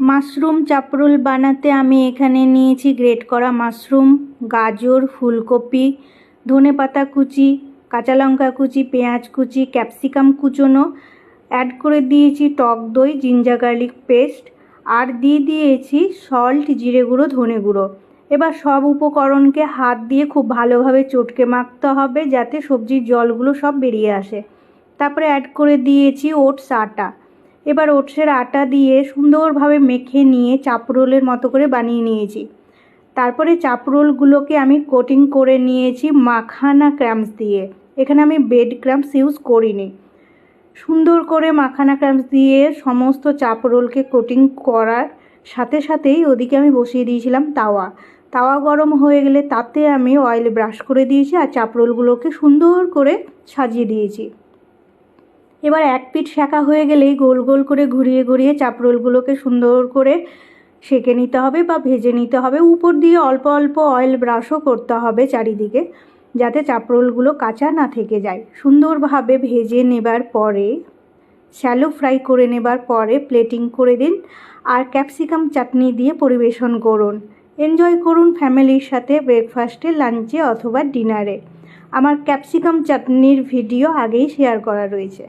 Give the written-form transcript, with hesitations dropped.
Mushroom চাপরোল বানাতে আমি এখানে নিয়েছি গ্রেট করা মাশরুম, গাজর, ফুলকপি, ধনেপাতা কুচি, কাঁচা লঙ্কা কুচি, পেঁয়াজ কুচি, ক্যাপসিকাম কুচোনো, অ্যাড করে দিয়েছি টক দই, জিঞ্জার গার্লিক পেস্ট, আর দিয়ে দিয়েছি সল্ট, জিরে গুঁড়ো, ধনে গুঁড়ো। এবার সব উপকরণকে হাত দিয়ে খুব ভালোভাবে চটকে মাখতে হবে যাতে সবজির জলগুলো সব বেরিয়ে আসে। তারপরে অ্যাড করে দিয়েছি ওটস আটা। এবার ওটসের আটা দিয়ে সুন্দরভাবে মেখে নিয়ে চাপরোলের মতো করে বানিয়ে নিয়েছি। তারপরে চাপরোলগুলোকে আমি কোটিং করে নিয়েছি মাখানা ক্রাম্বস দিয়ে। এখানে আমি ব্রেড ক্রাম্বস ইউজ করিনি। সুন্দর করে মাখানা ক্রাম্বস দিয়ে সমস্ত চাপরোলকে কোটিং করার সাথে সাথেই ওদিকে আমি বসিয়ে দিয়েছিলাম তাওয়া গরম হয়ে গেলে তাতে আমি অয়েল ব্রাশ করে দিয়েছি আর চাপরোলগুলোকে সুন্দর করে সাজিয়ে দিয়েছি। এবার এক পিঠ সেঁকা হয়ে গেলেই গোল গোল করে ঘুরিয়ে ঘুরিয়ে চাপরোলগুলোকে সুন্দর করে সেঁকে নিতে হবে বা ভেজে নিতে হবে। উপর দিয়ে অল্প অল্প অয়েল ব্রাশও করতে হবে চারিদিকে, যাতে চাপরোলগুলো কাঁচা না থেকে যায়। সুন্দরভাবে ভেজে নেবার পরে শ্যালো ফ্রাই করে নেবার পরে প্লেটিং করে দিন আর ক্যাপসিকাম চাটনি দিয়ে পরিবেশন করুন। এনজয় করুন ফ্যামিলির সাথে ব্রেকফাস্টে, লাঞ্চে অথবা ডিনারে। আমার ক্যাপসিকাম চাটনির ভিডিও আগেই শেয়ার করা রয়েছে।